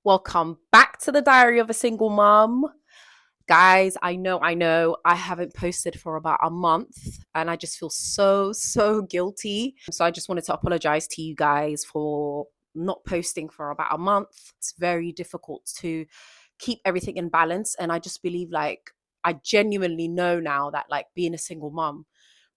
Welcome back to the Diary of a Single Mom. Guys, I know, I haven't posted for about a month and I just feel so guilty. So I just wanted to apologize to you guys for not posting for about a month. It's very difficult to keep everything in balance. And I just believe, like, I genuinely know now that, like, being a single mom,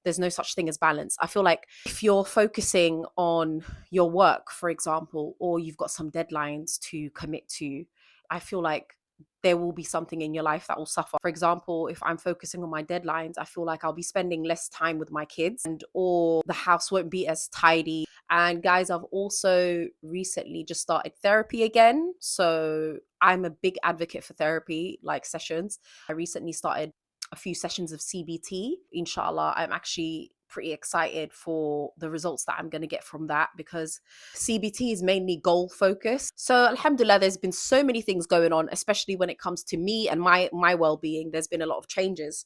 there's no such thing as balance. I feel like if you're focusing on your work, for example, or you've got some deadlines to commit to, I feel like there will be something in your life that will suffer. For example, if I'm focusing on my deadlines, I feel like I'll be spending less time with my kids, and or the house won't be as tidy. And guys, I've also recently just started therapy again. So I'm a big advocate for therapy, like sessions. I recently started a few sessions of CBT. Inshallah, I'm actually pretty excited for the results that I'm going to get from that, because CBT is mainly goal focused. So alhamdulillah, there's been so many things going on, especially when it comes to me and my well-being. There's been a lot of changes,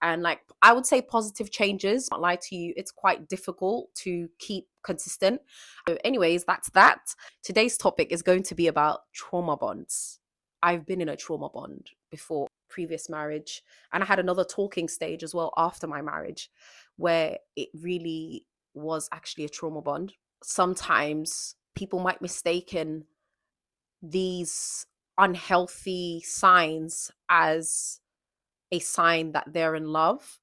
and, like, I would say positive changes. I'll not lie to you, it's quite difficult to keep consistent. So anyways, that's that. Today's topic is going to be about trauma bonds. I've been in a trauma bond before, previous marriage, and I had another talking stage as well after my marriage, where it really was actually a trauma bond. Sometimes people might mistaken these unhealthy signs as a sign that they're in love,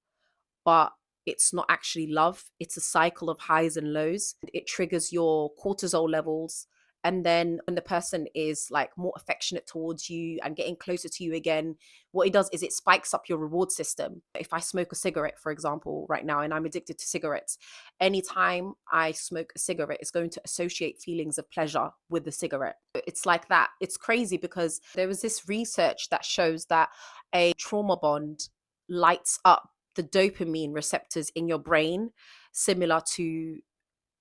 but it's not actually love. It's a cycle of highs and lows. It triggers your cortisol levels. And then when the person is, like, more affectionate towards you and getting closer to you again, what it does is it spikes up your reward system. If I smoke a cigarette, for example, right now, and I'm addicted to cigarettes, anytime I smoke a cigarette, it's going to associate feelings of pleasure with the cigarette. It's like that. It's crazy, because there was this research that shows that a trauma bond lights up the dopamine receptors in your brain, similar to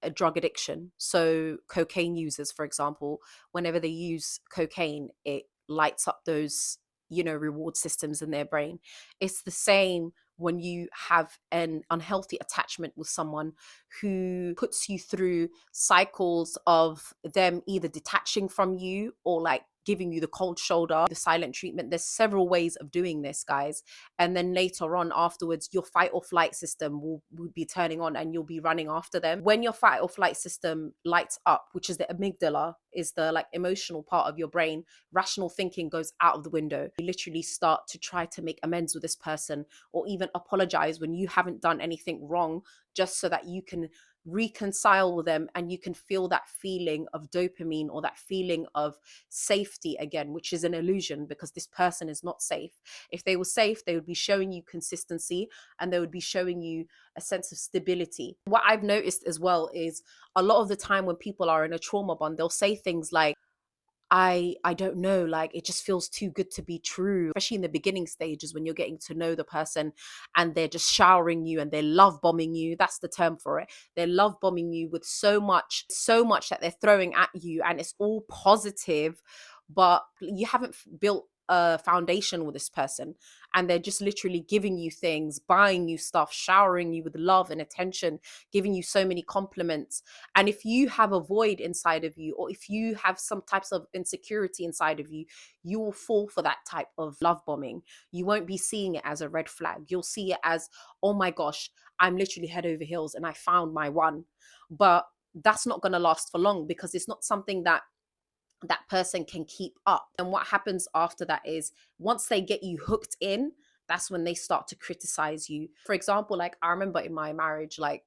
a drug addiction. So cocaine users, for example, whenever they use cocaine, it lights up those, reward systems in their brain. It's the same when you have an unhealthy attachment with someone who puts you through cycles of them either detaching from you or, like, giving you the cold shoulder, the silent treatment. There's several ways of doing this, guys. And then later on, afterwards, your fight or flight system will be turning on and you'll be running after them. When your fight or flight system lights up, which is the amygdala, is the, like, emotional part of your brain, rational thinking goes out of the window. You literally start to try to make amends with this person, or even apologize when you haven't done anything wrong, just so that you can reconcile with them and you can feel that feeling of dopamine, or that feeling of safety again, which is an illusion, because this person is not safe. If they were safe, they would be showing you consistency, and they would be showing you a sense of stability. What I've noticed as well is, a lot of the time when people are in a trauma bond, they'll say things like, I don't know, like, it just feels too good to be true, especially in the beginning stages when you're getting to know the person and they're just showering you and they're love bombing you. That's the term for it. They're love bombing you with so much that they're throwing at you, and it's all positive, but you haven't built a foundation with this person, and they're just literally giving you things, buying you stuff, showering you with love and attention, giving you so many compliments. And if you have a void inside of you, or if you have some types of insecurity inside of you, you will fall for that type of love bombing. You won't be seeing it as a red flag. You'll see it as, oh my gosh, I'm literally head over heels and I found my one. But that's not going to last for long, because it's not something that person can keep up. And what happens after that is, once they get you hooked in, that's when they start to criticize you. For example, like, I remember in my marriage, like,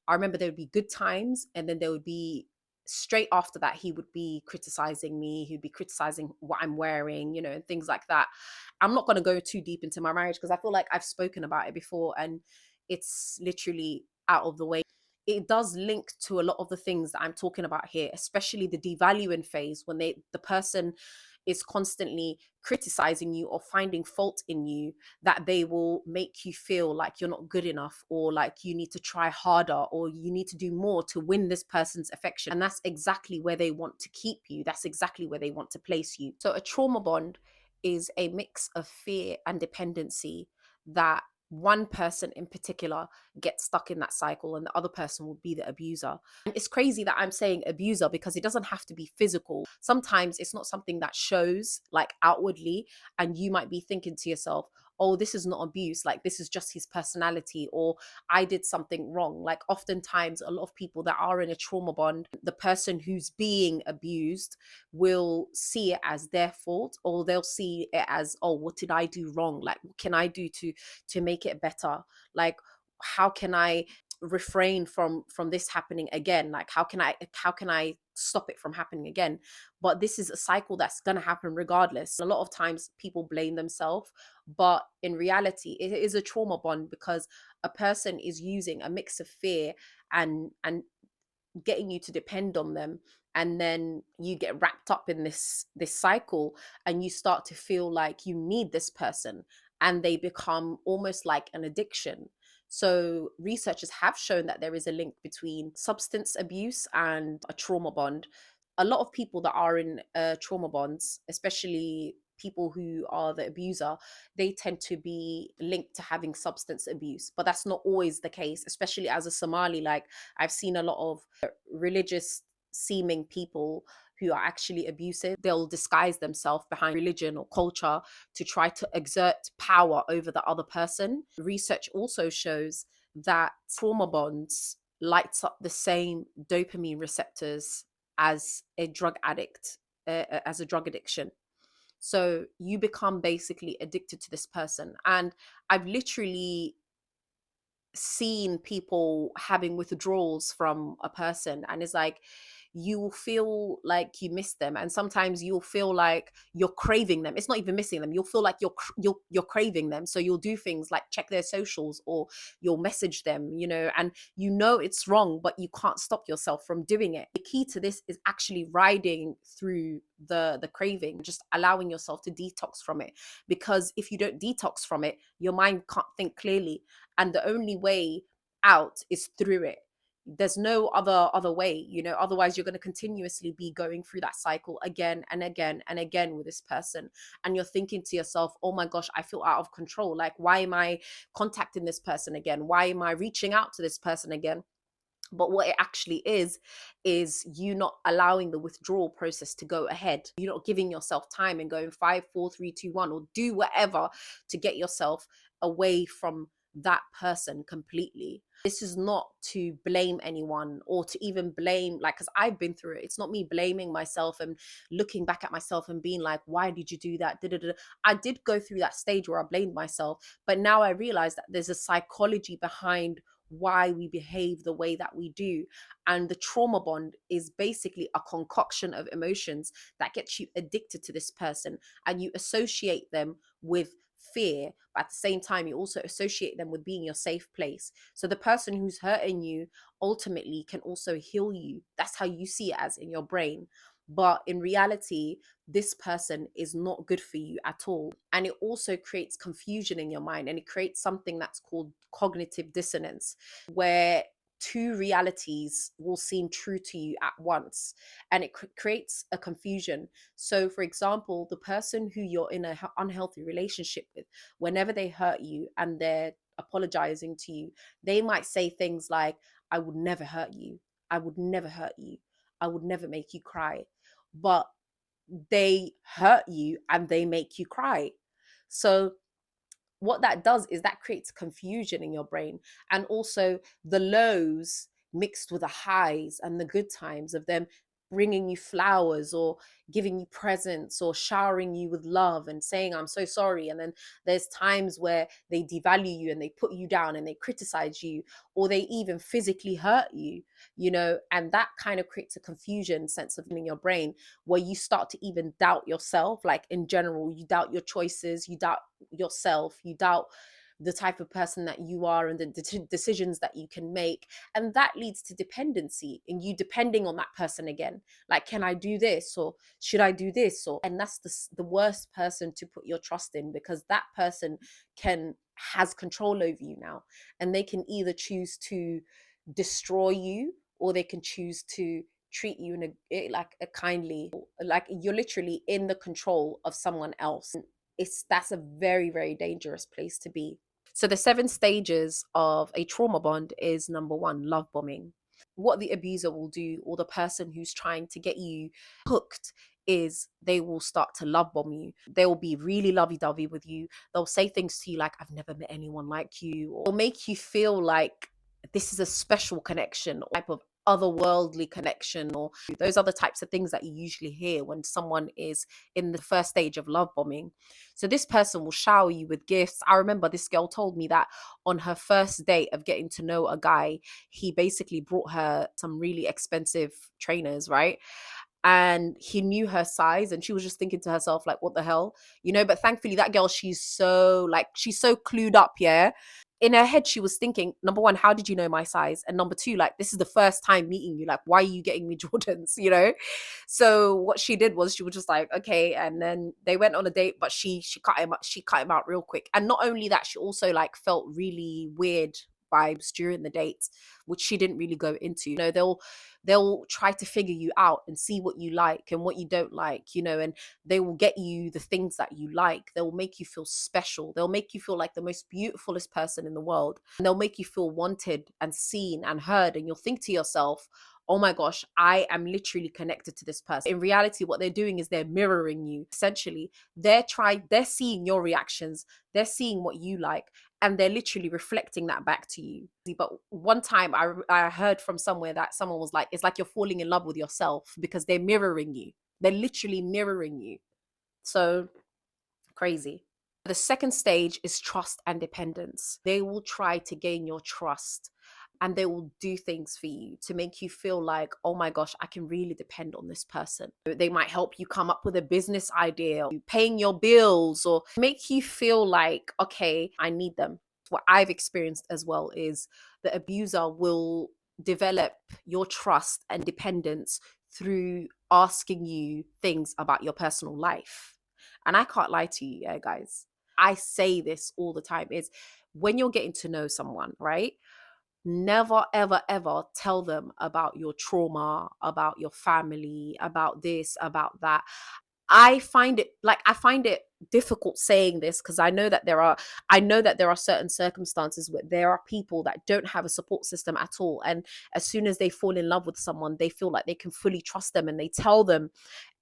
I remember there would be good times, and then there would be, straight after that, he would be criticizing me. He'd be criticizing what I'm wearing, and things like that. I'm not going to go too deep into my marriage, because I feel like I've spoken about it before and it's literally out of the way. It does link to a lot of the things that I'm talking about here, especially the devaluing phase, when the person is constantly criticizing you or finding fault in you, that they will make you feel like you're not good enough, or like you need to try harder, or you need to do more to win this person's affection. And that's exactly where they want to keep you. That's exactly where they want to place you. So a trauma bond is a mix of fear and dependency that one person in particular gets stuck in that cycle and the other person will be the abuser. And it's crazy that I'm saying abuser because it doesn't have to be physical. Sometimes it's not something that shows like outwardly, and you might be thinking to yourself, oh, this is not abuse, like this is just his personality, or I did something wrong. Like oftentimes a lot of people that are in a trauma bond, the person who's being abused will see it as their fault, or they'll see it as, oh, what did I do wrong, like what can I do to make it better, like how can I refrain from this happening again, like how can I stop it from happening again. But this is a cycle that's going to happen regardless. A lot of times people blame themselves, but in reality it is a trauma bond because a person is using a mix of fear and getting you to depend on them, and then you get wrapped up in this cycle and you start to feel like you need this person, and they become almost like an addiction. So researchers have shown that there is a link between substance abuse and a trauma bond. A lot of people that are in trauma bonds, especially people who are the abuser, they tend to be linked to having substance abuse, but that's not always the case. Especially as a Somali, like I've seen a lot of religious seeming people who are actually abusive. They'll disguise themselves behind religion or culture to try to exert power over the other person. Research also shows that trauma bonds lights up the same dopamine receptors as a drug addict, as a drug addiction. So you become basically addicted to this person. And I've literally seen people having withdrawals from a person, and it's like you will feel like you miss them, and sometimes you'll feel like you're craving them. It's not even missing them, you'll feel like you're craving them, so you'll do things like check their socials, or you'll message them, and it's wrong, but you can't stop yourself from doing it. The key to this is actually riding through the craving, just allowing yourself to detox from it, because if you don't detox from it, your mind can't think clearly, and the only way out is through it. There's no other way, otherwise you're going to continuously be going through that cycle again and again and again with this person, and you're thinking to yourself, oh my gosh, I feel out of control, like why am I contacting this person again, why am I reaching out to this person again? But what it actually is you not allowing the withdrawal process to go ahead. You're not giving yourself time and going 5 4 3 2 1, or do whatever to get yourself away from that person completely. This is not to blame anyone, or to even blame, like, because I've been through it. It's not me blaming myself and looking back at myself and being like, why did you do that? Da-da-da. I did go through that stage where I blamed myself, but now I realize that there's a psychology behind why we behave the way that we do. And the trauma bond is basically a concoction of emotions that gets you addicted to this person, and you associate them with fear, but at the same time you also associate them with being your safe place. So the person who's hurting you ultimately can also heal you. That's how you see it as in your brain. But in reality, this person is not good for you at all. And it also creates confusion in your mind, and it creates something that's called cognitive dissonance, where two realities will seem true to you at once, and it creates a confusion. So for example, the person who you're in a unhealthy relationship with, whenever they hurt you and they're apologizing to you, they might say things like, I would never hurt you, I would never hurt you, I would never make you cry. But they hurt you and they make you cry. So what that does is that creates confusion in your brain, and also the lows mixed with the highs and the good times of them bringing you flowers or giving you presents or showering you with love and saying I'm so sorry. And then there's times where they devalue you and they put you down and they criticize you, or they even physically hurt you, and that kind of creates a confusion sense of in your brain, where you start to even doubt yourself. Like in general, you doubt your choices, you doubt yourself, you doubt the type of person that you are and the decisions that you can make. And that leads to dependency, and you depending on that person again, like, can I do this, or should I do this? Or and that's the worst person to put your trust in, because that person has control over you now, and they can either choose to destroy you, or they can choose to treat you in a kindly, like you're literally in the control of someone else. That's a very, very dangerous place to be. So the 7 stages of a trauma bond is: number one, love bombing. What the abuser will do, or the person who's trying to get you hooked, is they will start to love bomb you. They will be really lovey-dovey with you. They'll say things to you like, I've never met anyone like you, or make you feel like this is a special connection, or type of otherworldly connection, or those other types of things that you usually hear when someone is in the first stage of love bombing. So this person will shower you with gifts. I remember this girl told me that on her first date of getting to know a guy, he basically brought her some really expensive trainers, right? And he knew her size, and she was just thinking to herself like, what the hell, but thankfully that girl, she's so clued up. Yeah, in her head she was thinking, number one, how did you know my size, and number two, like, this is the first time meeting you, like, why are you getting me Jordans? So what she did was she was just like, okay, and then they went on a date, but she cut him out real quick. And not only that, she also like felt really weird vibes during the date, which she didn't really go into. They'll try to figure you out and see what you like and what you don't like, and they will get you the things that you like. They'll make you feel special. They'll make you feel like the most beautifulest person in the world. And they'll make you feel wanted and seen and heard. And you'll think to yourself, oh my gosh, I am literally connected to this person. In reality, what they're doing is they're mirroring you. Essentially, they're seeing your reactions, they're seeing what you like, and they're literally reflecting that back to you. But one time I heard from somewhere that someone was like, it's like you're falling in love with yourself because they're mirroring you. They're literally mirroring you. So crazy. The second stage is trust and dependence. They will try to gain your trust, and they will do things for you to make you feel like, oh my gosh, I can really depend on this person. They might help you come up with a business idea, or paying your bills, or make you feel like, okay, I need them. What I've experienced as well is the abuser will develop your trust and dependence through asking you things about your personal life. And I can't lie to you, guys. I say this all the time, is when you're getting to know someone, right? Never, ever, ever tell them about your trauma, about your family, about this, about that. I find it difficult saying this, because I know that there are certain circumstances where there are people that don't have a support system at all, and as soon as they fall in love with someone, they feel like they can fully trust them, and they tell them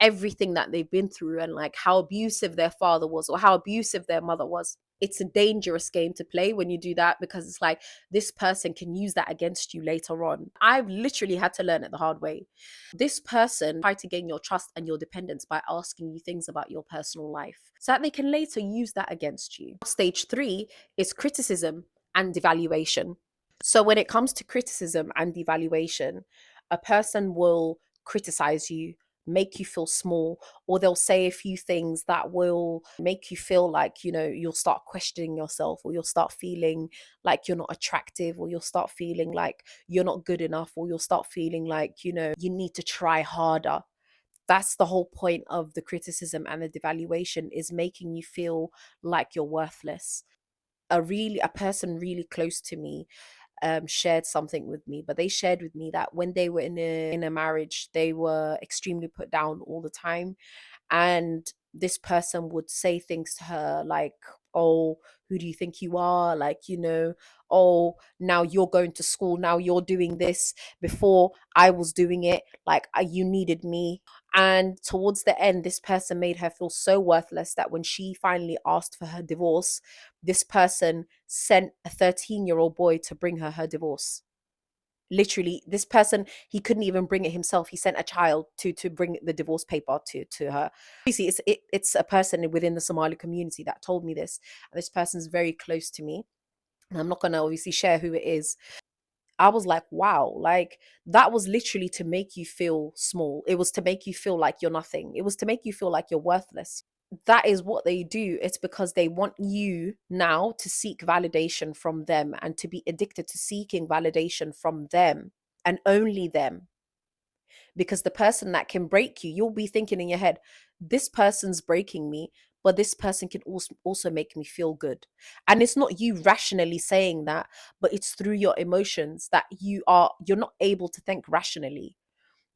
everything that they've been through, and like how abusive their father was or how abusive their mother was. It's a dangerous game to play when you do that, because it's like this person can use that against you later on. I've literally had to learn it the hard way. This person tried to gain your trust and your dependence by asking you things about your personal life so that they can later use that against you. Stage 3 is criticism and devaluation. So when it comes to criticism and devaluation, a person will criticize you, make you feel small, or they'll say a few things that will make you feel like, you'll start questioning yourself, or you'll start feeling like you're not attractive, or you'll start feeling like you're not good enough, or you'll start feeling like, you need to try harder. That's the whole point of the criticism and the devaluation, is making you feel like you're worthless. A person really close to me shared something with me, but they shared with me that when they were in a marriage, they were extremely put down all the time, and this person would say things to her like, oh, who do you think you are, like, oh, now you're going to school, now you're doing this, before I was doing it, like, you needed me. And towards the end, this person made her feel so worthless that when she finally asked for her divorce, this person sent a 13-year-old boy to bring her divorce. Literally, this person, he couldn't even bring it himself. He sent a child to bring the divorce paper to her. Obviously, it's a person within the Somali community that told me this. And this person's very close to me, and I'm not going to obviously share who it is. I was like, wow, like, that was literally to make you feel small. It was to make you feel like you're nothing. It was to make you feel like you're worthless. That is what they do. It's because they want you now to seek validation from them, and to be addicted to seeking validation from them and only them. Because the person that can break you, you'll be thinking in your head, this person's breaking me, but this person can also make me feel good. And it's not you rationally saying that, but it's through your emotions that you're not able to think rationally.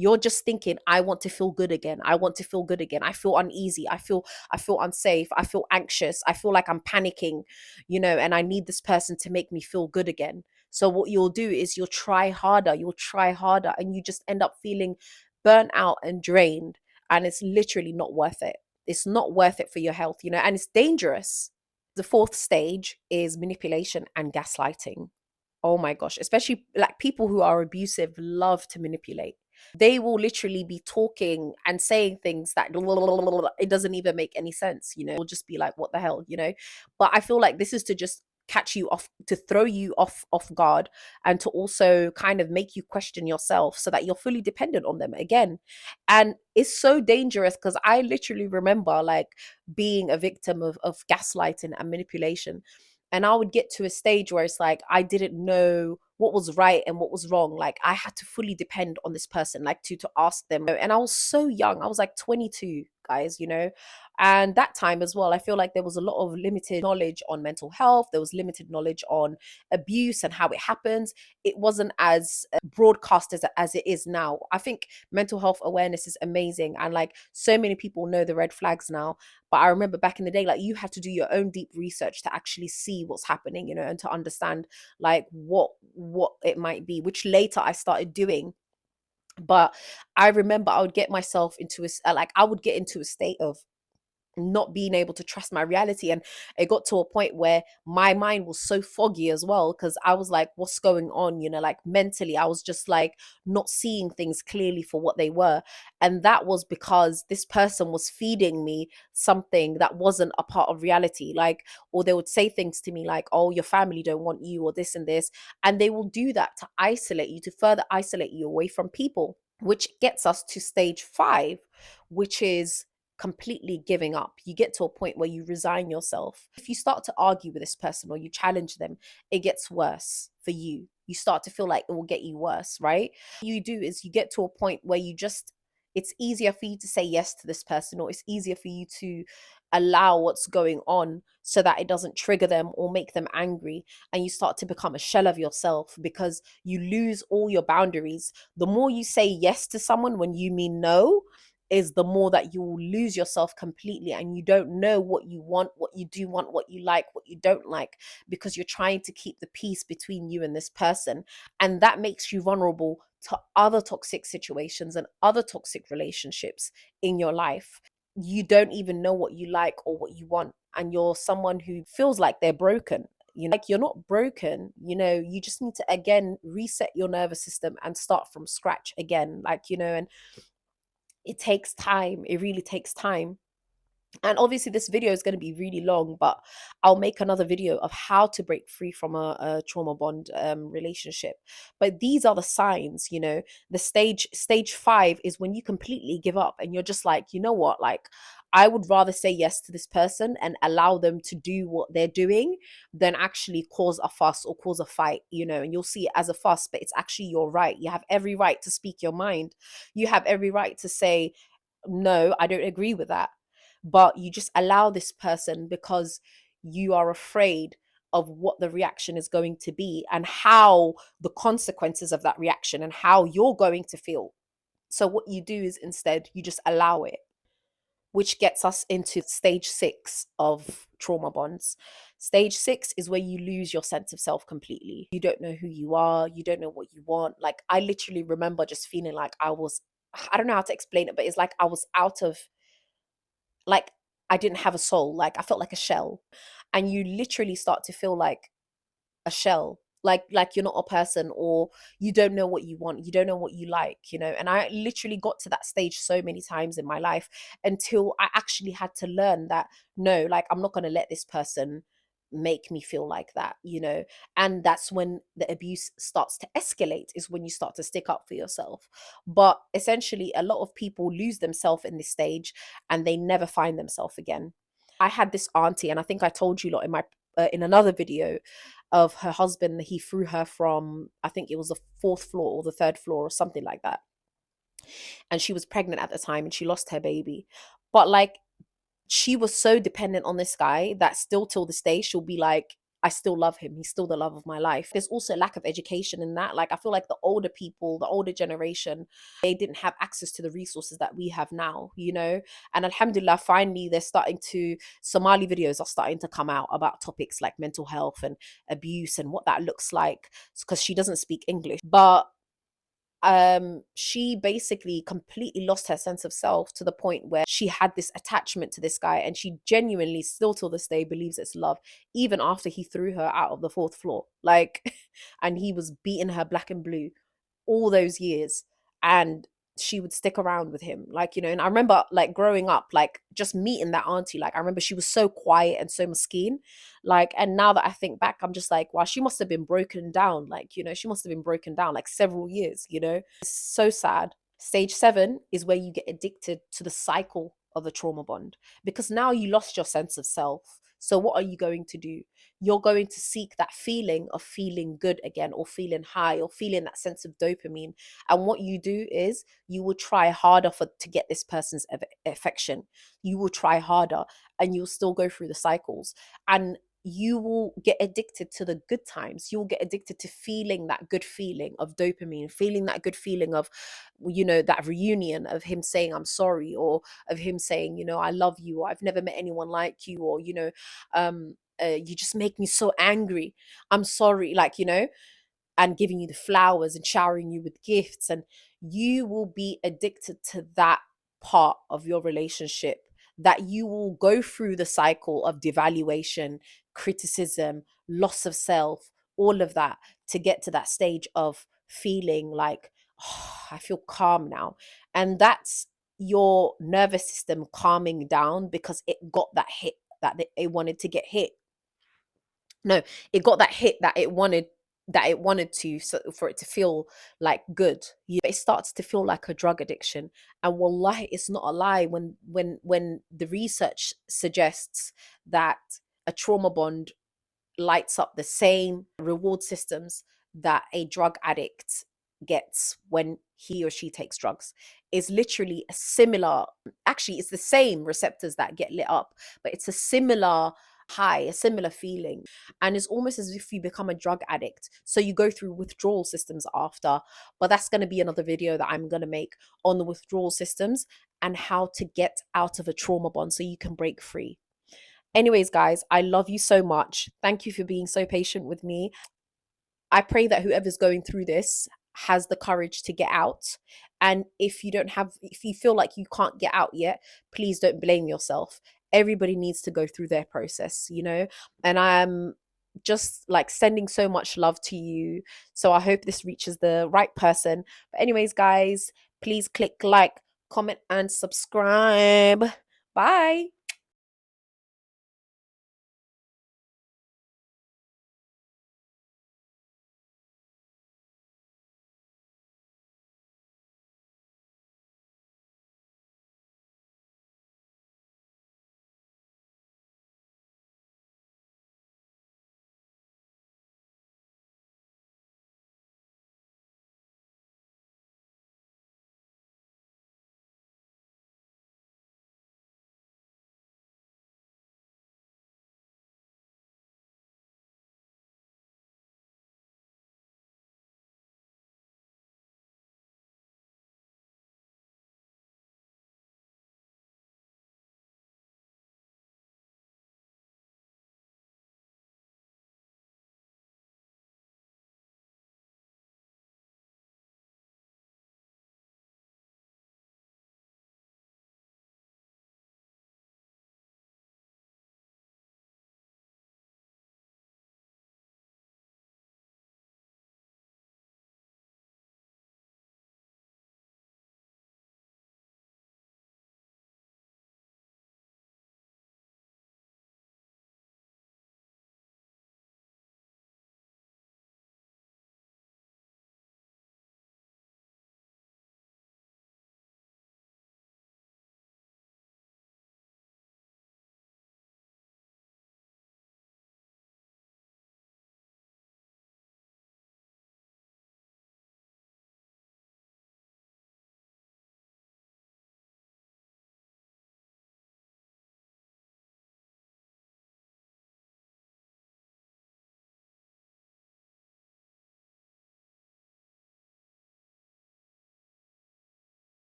You're just thinking, I want to feel good again. I want to feel good again. I feel uneasy. I feel unsafe. I feel anxious. I feel like I'm panicking, and I need this person to make me feel good again. So what you'll do is you'll try harder, and you just end up feeling burnt out and drained. And it's literally not worth it. It's not worth it for your health, and it's dangerous. The fourth stage is manipulation and gaslighting. Oh my gosh, especially like people who are abusive love to manipulate. They will literally be talking and saying things that it doesn't even make any sense, We'll just be like, what the hell, But I feel like this is to just catch you off, to throw you off guard, and to also kind of make you question yourself so that you're fully dependent on them again. And it's so dangerous because I literally remember like being a victim of gaslighting and manipulation. And I would get to a stage where it's like I didn't know what was right and what was wrong. Like I had to fully depend on this person, like to ask them. And I was so young. I was like 22, guys, And that time as well, I feel like there was a lot of limited knowledge on mental health. There was limited knowledge on abuse and how it happens. It wasn't as broadcast as it is now. I think mental health awareness is amazing. And like so many people know the red flags now. But I remember back in the day, like you had to do your own deep research to actually see what's happening, and to understand like what it might be, which later I started doing. But I remember I would get myself into like I would get into a state of not being able to trust my reality, and it got to a point where my mind was so foggy as well, because I was like, what's going on, like mentally I was just like not seeing things clearly for what they were. And that was because this person was feeding me something that wasn't a part of reality, like, or they would say things to me like, oh, your family don't want you, or this and this. And they will do that to isolate you, to further isolate you away from people, which gets us to stage 5, which is completely giving up. You get to a point where you resign yourself. If you start to argue with this person or you challenge them, it gets worse for you. You start to feel like it will get you worse, right? What you do is you get to a point where it's easier for you to say yes to this person, or it's easier for you to allow what's going on so that it doesn't trigger them or make them angry. And you start to become a shell of yourself because you lose all your boundaries. The more you say yes to someone when you mean no, is the more that you will lose yourself completely, and you don't know what you want, what you do want, what you like, what you don't like, because you're trying to keep the peace between you and this person. And that makes you vulnerable to other toxic situations and other toxic relationships in your life. You don't even know what you like or what you want, and you're someone who feels like they're broken. Like you're not broken, you just need to again reset your nervous system and start from scratch again, like, and it takes time. It really takes time. And obviously this video is going to be really long, but I'll make another video of how to break free from a trauma bond relationship. But these are the signs. The stage 5 is when you completely give up and you're just like, you know what, like I would rather say yes to this person and allow them to do what they're doing than actually cause a fuss or cause a fight, and you'll see it as a fuss, but it's actually your right. You have every right to speak your mind. You have every right to say, no, I don't agree with that. But you just allow this person because you are afraid of what the reaction is going to be and how the consequences of that reaction and how you're going to feel. So what you do is instead you just allow it, which gets us into stage 6 of trauma bonds. Stage 6 is where you lose your sense of self completely. You don't know who you are. You don't know what you want. Like I literally remember just feeling like I don't know how to explain it, but it's like I was out of, like I didn't have a soul. Like I felt like a shell. And you literally start to feel like a shell. Like you're not a person, or you don't know what you want, you don't know what you like, and I literally got to that stage so many times in my life until I actually had to learn that no, like I'm not going to let this person make me feel like that, and that's when the abuse starts to escalate, is when you start to stick up for yourself. But essentially a lot of people lose themselves in this stage and they never find themselves again. I had this auntie, and I think I told you a lot in my in another video, of her husband. He threw her from, I think it was the 4th floor or the 3rd floor or something like that, and she was pregnant at the time and she lost her baby. But like she was so dependent on this guy that still till this day she'll be like, I still love him. He's still the love of my life. There's also a lack of education in that. Like, I feel like the older people, the older generation, they didn't have access to the resources that we have now, you know? And alhamdulillah, finally, Somali videos are starting to come out about topics like mental health and abuse and what that looks like, because she doesn't speak English. But she basically completely lost her sense of self to the point where she had this attachment to this guy, and she genuinely still till this day believes it's love, even after he threw her out of the fourth floor, like and he was beating her black and blue all those years, and she would stick around with him, like, you know. And I remember, like, growing up, like, just meeting that auntie, like, I remember she was so quiet and so maskeen, like, and now that I think back, I'm just like, wow, she must have been broken down, like, you know, she must have been broken down like several years, you know. It's so sad. Stage 7 is where you get addicted to the cycle of a trauma bond, because now you lost your sense of self. So what are you going to do? You're going to seek that feeling of feeling good again, or feeling high, or feeling that sense of dopamine. And what you do is you will try harder to get this person's affection. You will try harder, and you'll still go through the cycles. And you will get addicted to the good times. You'll get addicted to feeling that good feeling of dopamine, feeling that good feeling of, you know, that reunion of him saying, I'm sorry, or of him saying, you know, I love you, or I've never met anyone like you, or, you know, you just make me so angry. I'm sorry, like, you know, and giving you the flowers and showering you with gifts. And you will be addicted to that part of your relationship, that you will go through the cycle of devaluation, criticism, loss of self, all of that, to get to that stage of feeling like, oh, I feel calm now. And that's your nervous system calming down, because it got that hit that it wanted to get hit. No, it got that hit that it wanted to, so for it to feel like good. It starts to feel like a drug addiction. And wallahi, it's not a lie when the research suggests that a trauma bond lights up the same reward systems that a drug addict gets when he or she takes drugs. Is literally a similar, actually it's the same receptors that get lit up, but it's a similar high, a similar feeling. And it's almost as if you become a drug addict, so you go through withdrawal systems after. But that's going to be another video that I'm going to make on the withdrawal systems and how to get out of a trauma bond so you can break free. Anyways, guys, I love you so much. Thank you for being so patient with me. I pray that whoever's going through this has the courage to get out. And if you feel like you can't get out yet, please don't blame yourself. Everybody needs to go through their process, you know? And I'm just like sending so much love to you. So I hope this reaches the right person. But, anyways, guys, please click like, comment, and subscribe. Bye.